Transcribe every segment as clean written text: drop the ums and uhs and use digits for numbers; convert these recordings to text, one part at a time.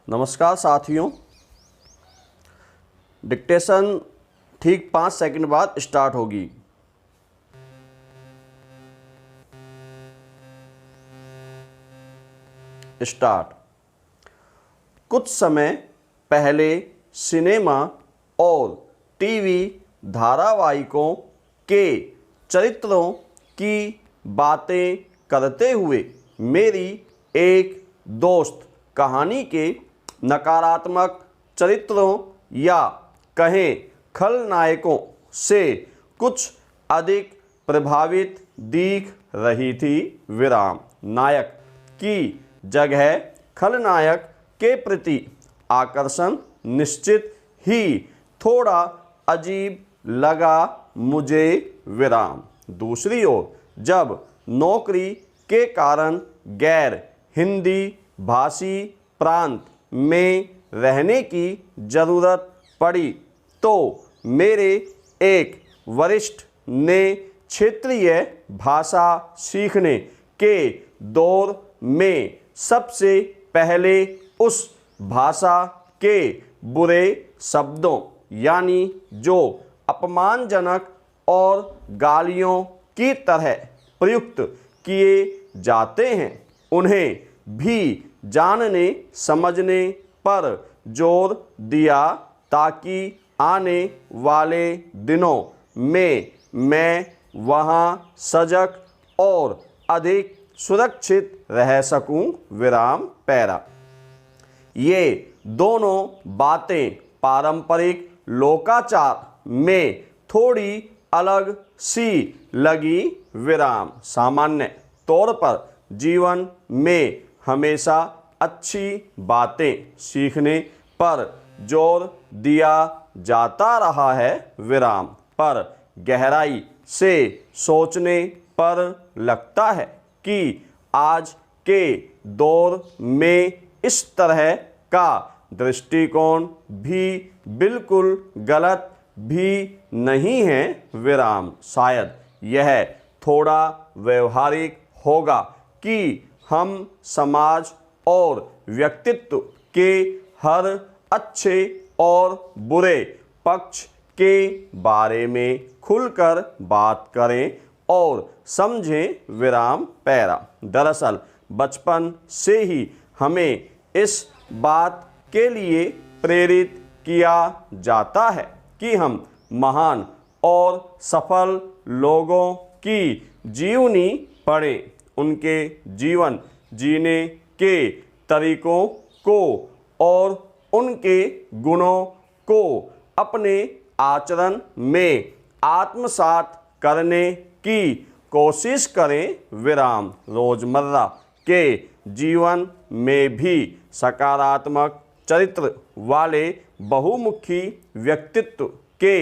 नमस्कार साथियों, डिक्टेशन ठीक 5 सेकंड बाद स्टार्ट होगी। स्टार्ट। कुछ समय पहले सिनेमा और टीवी धारावाहिकों के चरित्रों की बातें करते हुए मेरी एक दोस्त कहानी के नकारात्मक चरित्रों या कहें खलनायकों से कुछ अधिक प्रभावित दिख रही थी। नायक की जगह खलनायक के प्रति आकर्षण निश्चित ही थोड़ा अजीब लगा मुझे। दूसरी ओर जब नौकरी के कारण गैर हिंदी भाषी प्रांत में रहने की ज़रूरत पड़ी तो मेरे एक वरिष्ठ ने क्षेत्रीय भाषा सीखने के दौर में सबसे पहले उस भाषा के बुरे शब्दों यानी जो अपमानजनक और गालियों की तरह प्रयुक्त किए जाते हैं उन्हें भी जानने समझने पर जोर दिया ताकि आने वाले दिनों में मैं वहां सजग और अधिक सुरक्षित रह सकूं। ये दोनों बातें पारंपरिक लोकाचार में थोड़ी अलग सी लगी। सामान्य तौर पर जीवन में हमेशा अच्छी बातें सीखने पर जोर दिया जाता रहा है। पर गहराई से सोचने पर लगता है कि आज के दौर में इस तरह का दृष्टिकोण भी बिल्कुल गलत भी नहीं है। शायद यह थोड़ा व्यवहारिक होगा कि हम समाज और व्यक्तित्व के हर अच्छे और बुरे पक्ष के बारे में खुलकर बात करें और समझें। दरअसल बचपन से ही हमें इस बात के लिए प्रेरित किया जाता है कि हम महान और सफल लोगों की जीवनी पढ़ें, उनके जीवन जीने के तरीकों को और उनके गुणों को अपने आचरण में आत्मसात करने की कोशिश करें। रोजमर्रा के जीवन में भी सकारात्मक चरित्र वाले बहुमुखी व्यक्तित्व के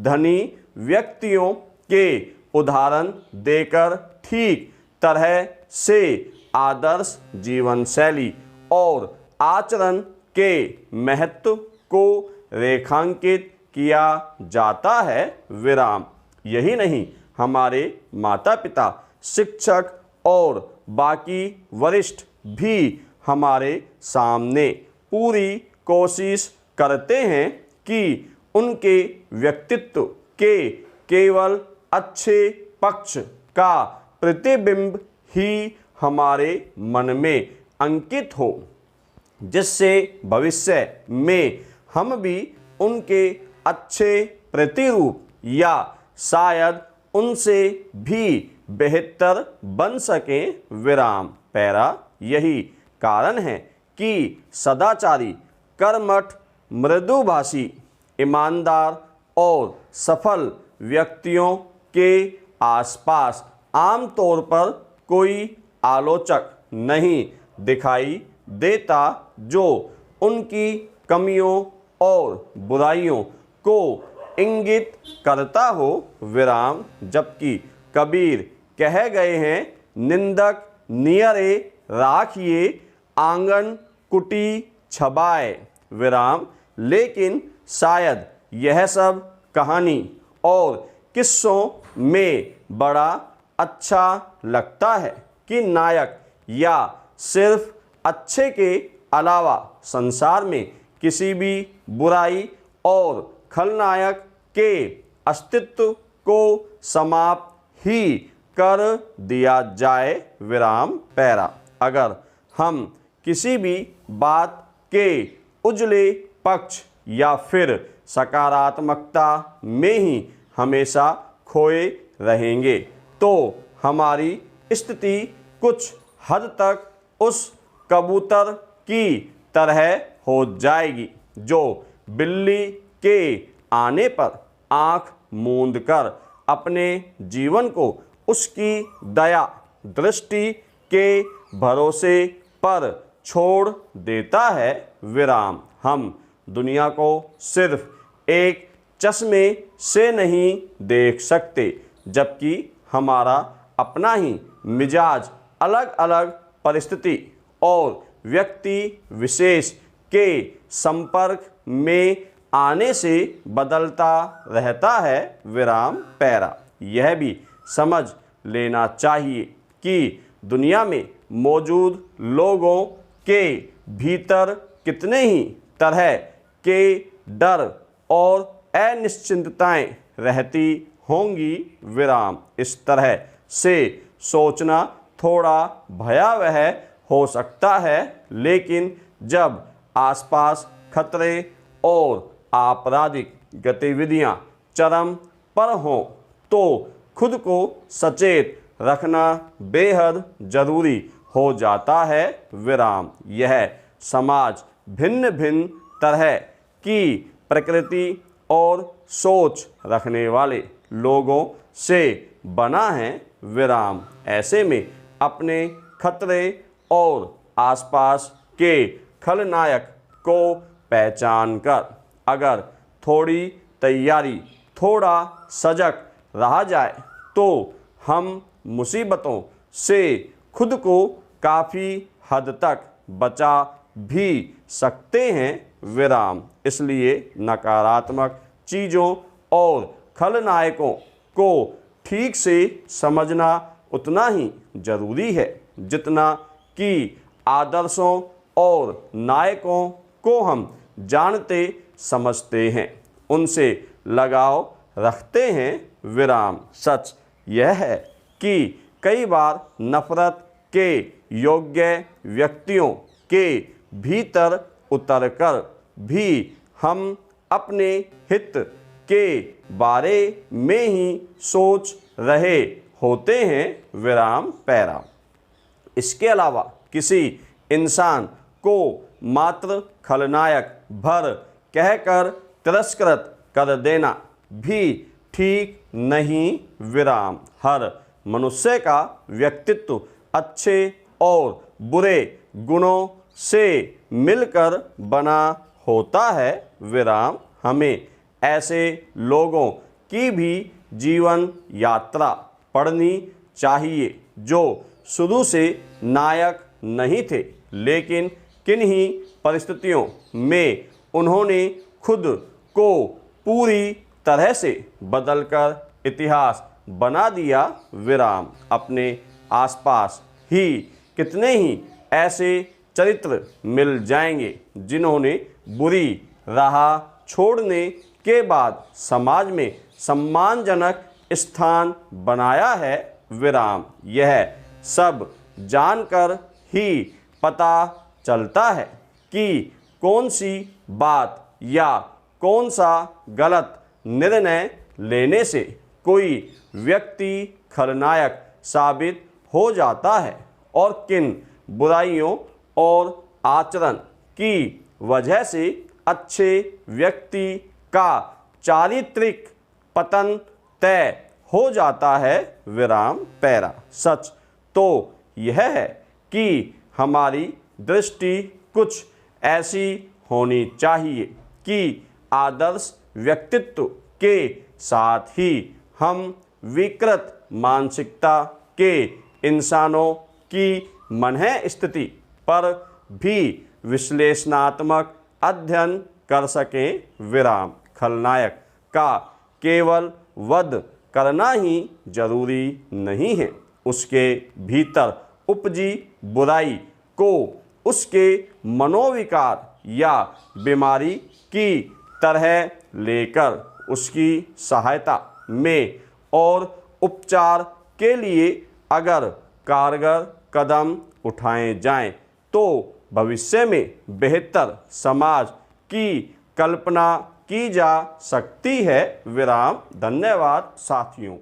धनी व्यक्तियों के उदाहरण देकर ठीक तरह से आदर्श जीवन शैली और आचरण के महत्व को रेखांकित किया जाता है। यही नहीं, हमारे माता पिता, शिक्षक और बाकी वरिष्ठ भी हमारे सामने पूरी कोशिश करते हैं कि उनके व्यक्तित्व के केवल अच्छे पक्ष का प्रतिबिंब ही हमारे मन में अंकित हो, जिससे भविष्य में हम भी उनके अच्छे प्रतिरूप या शायद उनसे भी बेहतर बन सकें। यही कारण है कि सदाचारी, कर्मठ, मृदुभाषी, ईमानदार और सफल व्यक्तियों के आसपास आमतौर पर कोई आलोचक नहीं दिखाई देता जो उनकी कमियों और बुराइयों को इंगित करता हो। जबकि कबीर कह गए हैं, निंदक नियरे राखिए आंगन कुटी छबाए। लेकिन शायद यह सब कहानी और किस्सों में बड़ा अच्छा लगता है कि नायक या सिर्फ अच्छे के अलावा संसार में किसी भी बुराई और खलनायक के अस्तित्व को समाप्त ही कर दिया जाए। विराम पैरा। अगर हम किसी भी बात के उजले पक्ष या फिर सकारात्मकता में ही हमेशा खोए रहेंगे तो हमारी स्थिति कुछ हद तक उस कबूतर की तरह हो जाएगी जो बिल्ली के आने पर आंख मूंद कर अपने जीवन को उसकी दया दृष्टि के भरोसे पर छोड़ देता है। विराम। हम दुनिया को सिर्फ एक चश्मे से नहीं देख सकते, जबकि हमारा अपना ही मिजाज अलग अलग परिस्थिति और व्यक्ति विशेष के संपर्क में आने से बदलता रहता है। विराम पैरा। यह भी समझ लेना चाहिए कि दुनिया में मौजूद लोगों के भीतर कितने ही तरह के डर और अनिश्चितताएं रहती होंगी। विराम। इस तरह से सोचना थोड़ा भयावह हो सकता है, लेकिन जब आसपास खतरे और आपराधिक गतिविधियां चरम पर हों तो खुद को सचेत रखना बेहद जरूरी हो जाता है। विराम। यह समाज भिन्न भिन्न तरह की प्रकृति और सोच रखने वाले लोगों से बना है। विराम। ऐसे में अपने खतरे और आसपास के खलनायक को पहचान कर अगर थोड़ी तैयारी, थोड़ा सजग रहा जाए तो हम मुसीबतों से खुद को काफ़ी हद तक बचा भी सकते हैं। विराम। इसलिए नकारात्मक चीज़ों और खलनायकों को ठीक से समझना उतना ही ज़रूरी है जितना कि आदर्शों और नायकों को हम जानते समझते हैं, उनसे लगाव रखते हैं। विराम। सच यह है कि कई बार नफरत के योग्य व्यक्तियों के भीतर उतरकर भी हम अपने हित के बारे में ही सोच रहे होते हैं। विराम पैरा। इसके अलावा किसी इंसान को मात्र खलनायक भर कहकर तिरस्कृत कर देना भी ठीक नहीं। विराम। हर मनुष्य का व्यक्तित्व अच्छे और बुरे गुणों से मिलकर बना होता है। विराम। हमें ऐसे लोगों की भी जीवन यात्रा पढ़नी चाहिए जो शुरू से नायक नहीं थे, लेकिन किन्हीं परिस्थितियों में उन्होंने खुद को पूरी तरह से बदलकर इतिहास बना दिया। विराम। अपने आसपास ही कितने ही ऐसे चरित्र मिल जाएंगे जिन्होंने बुरी राह छोड़ने के बाद समाज में सम्मानजनक स्थान बनाया है। विराम। यह सब जानकर ही पता चलता है कि कौन सी बात या कौन सा गलत निर्णय लेने से कोई व्यक्ति खलनायक साबित हो जाता है और किन बुराइयों और आचरण की वजह से अच्छे व्यक्ति का चारित्रिक पतन तय हो जाता है। विराम पैरा। सच तो यह है कि हमारी दृष्टि कुछ ऐसी होनी चाहिए कि आदर्श व्यक्तित्व के साथ ही हम विकृत मानसिकता के इंसानों की मनः स्थिति पर भी विश्लेषणात्मक अध्ययन कर सकें। विराम। खलनायक का केवल वध करना ही जरूरी नहीं है, उसके भीतर उपजी बुराई को उसके मनोविकार या बीमारी की तरह लेकर उसकी सहायता में और उपचार के लिए अगर कारगर कदम उठाए जाएं तो भविष्य में बेहतर समाज की कल्पना की जा सकती है। विराम। धन्यवाद साथियों।